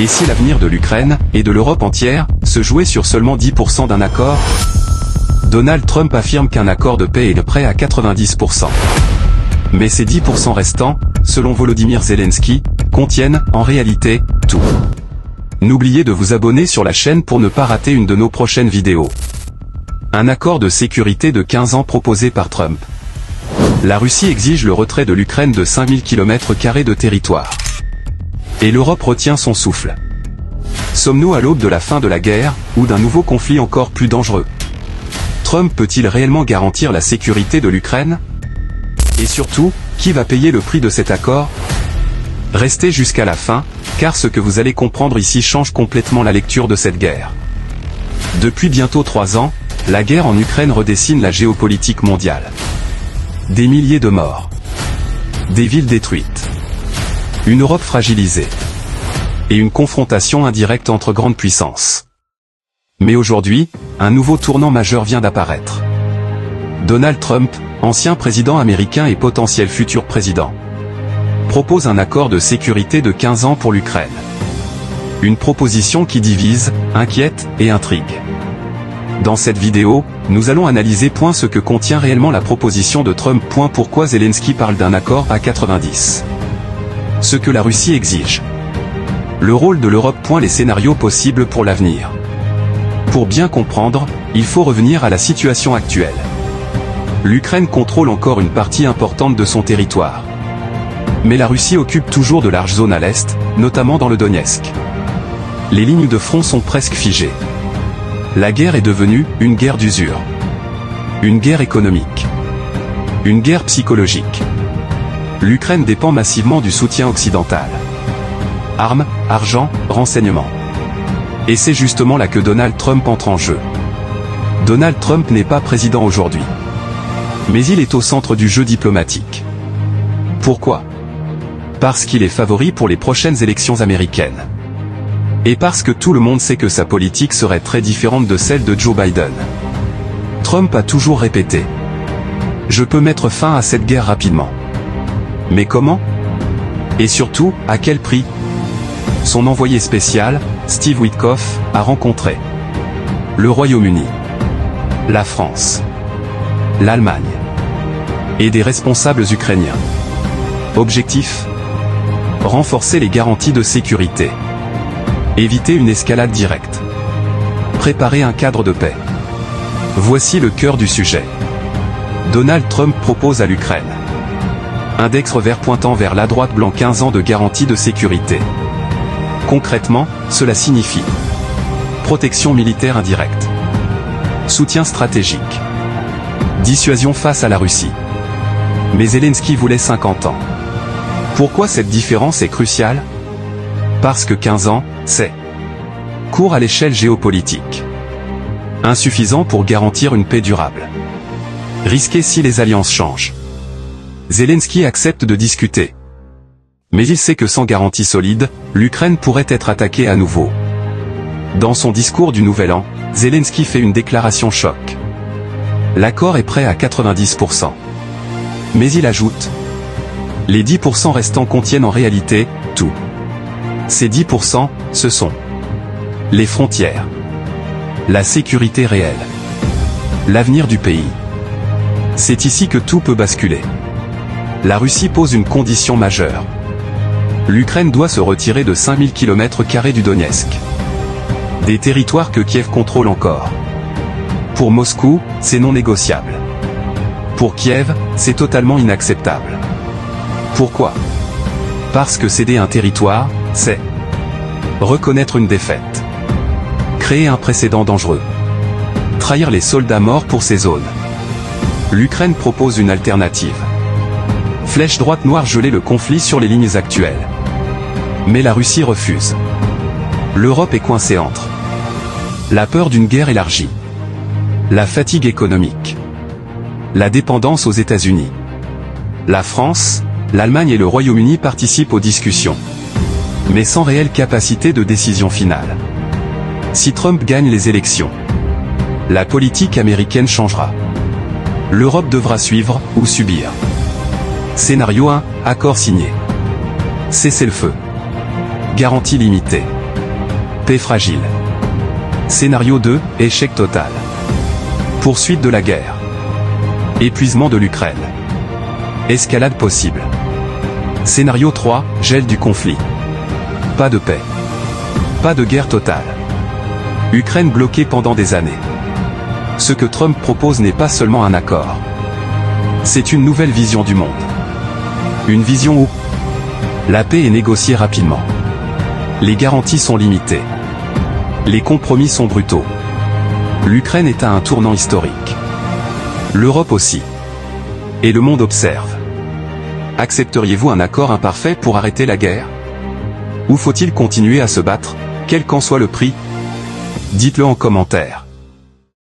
Et si l'avenir de l'Ukraine, et de l'Europe entière, se jouait sur seulement 10% d'un accord? Donald Trump affirme qu'un accord de paix est prêt à 90%. Mais ces 10% restants, selon Volodymyr Zelensky, contiennent, en réalité, tout. N'oubliez de vous abonner sur la chaîne pour ne pas rater une de nos prochaines vidéos. Un accord de sécurité de 15 ans proposé par Trump. La Russie exige le retrait de l'Ukraine de 5000 km² de territoire. Et l'Europe retient son souffle. Sommes-nous à l'aube de la fin de la guerre, ou d'un nouveau conflit encore plus dangereux? Trump peut-il réellement garantir la sécurité de l'Ukraine? Et surtout, qui va payer le prix de cet accord? Restez jusqu'à la fin, car ce que vous allez comprendre ici change complètement la lecture de cette guerre. Depuis bientôt 3 ans, la guerre en Ukraine redessine la géopolitique mondiale. Des milliers de morts. Des villes détruites. Une Europe fragilisée. Et une confrontation indirecte entre grandes puissances. Mais aujourd'hui, un nouveau tournant majeur vient d'apparaître. Donald Trump, ancien président américain et potentiel futur président, propose un accord de sécurité de 15 ans pour l'Ukraine. Une proposition qui divise, inquiète et intrigue. Dans cette vidéo, nous allons analyser ce que contient réellement la proposition de Trump. Pourquoi Zelensky parle d'un accord à 90. Ce que la Russie exige. Le rôle de l'Europe. Les scénarios possibles pour l'avenir. Pour bien comprendre, il faut revenir à la situation actuelle. L'Ukraine contrôle encore une partie importante de son territoire. Mais la Russie occupe toujours de larges zones à l'est, notamment dans le Donetsk. Les lignes de front sont presque figées. La guerre est devenue une guerre d'usure. Une guerre économique. Une guerre psychologique. L'Ukraine dépend massivement du soutien occidental. Armes, argent, renseignements. Et c'est justement là que Donald Trump entre en jeu. Donald Trump n'est pas président aujourd'hui. Mais il est au centre du jeu diplomatique. Pourquoi? Parce qu'il est favori pour les prochaines élections américaines. Et parce que tout le monde sait que sa politique serait très différente de celle de Joe Biden. Trump a toujours répété: je peux mettre fin à cette guerre rapidement. Mais comment? Et surtout, à quel prix? Son envoyé spécial, Steve Witkoff, a rencontré le Royaume-Uni, la France, l'Allemagne et des responsables ukrainiens. Objectif: renforcer les garanties de sécurité. Éviter une escalade directe. Préparer un cadre de paix. Voici le cœur du sujet. Donald Trump propose à l'Ukraine index revers pointant vers la droite blanc 15 ans de garantie de sécurité. Concrètement, cela signifie protection militaire indirecte, soutien stratégique, dissuasion face à la Russie. Mais Zelensky voulait 50 ans. Pourquoi cette différence est cruciale? Parce que 15 ans, c'est court à l'échelle géopolitique. Insuffisant pour garantir une paix durable. Risqué si les alliances changent. Zelensky accepte de discuter. Mais il sait que sans garantie solide, l'Ukraine pourrait être attaquée à nouveau. Dans son discours du Nouvel An, Zelensky fait une déclaration choc. L'accord est prêt à 90%. Mais il ajoute: les 10% restants contiennent en réalité tout. Ces 10%, ce sont les frontières, la sécurité réelle, l'avenir du pays. C'est ici que tout peut basculer. La Russie pose une condition majeure. L'Ukraine doit se retirer de 5000 km² du Donetsk. Des territoires que Kiev contrôle encore. Pour Moscou, c'est non négociable. Pour Kiev, c'est totalement inacceptable. Pourquoi? Parce que céder un territoire, c'est reconnaître une défaite. Créer un précédent dangereux. Trahir les soldats morts pour ces zones. L'Ukraine propose une alternative. Flèche droite noire: geler le conflit sur les lignes actuelles. Mais la Russie refuse. L'Europe est coincée entre la peur d'une guerre élargie, la fatigue économique, la dépendance aux États-Unis. La France, l'Allemagne et le Royaume-Uni participent aux discussions, mais sans réelle capacité de décision finale. Si Trump gagne les élections, la politique américaine changera. L'Europe devra suivre ou subir. Scénario 1, accord signé. Cessez-le-feu. Garantie limitée. Paix fragile. Scénario 2, échec total. Poursuite de la guerre. Épuisement de l'Ukraine. Escalade possible. Scénario 3, gel du conflit. Pas de paix. Pas de guerre totale. Ukraine bloquée pendant des années. Ce que Trump propose n'est pas seulement un accord. C'est une nouvelle vision du monde. Une vision où la paix est négociée rapidement. Les garanties sont limitées. Les compromis sont brutaux. L'Ukraine est à un tournant historique. L'Europe aussi. Et le monde observe. Accepteriez-vous un accord imparfait pour arrêter la guerre? Ou faut-il continuer à se battre, quel qu'en soit le prix? Dites-le en commentaire.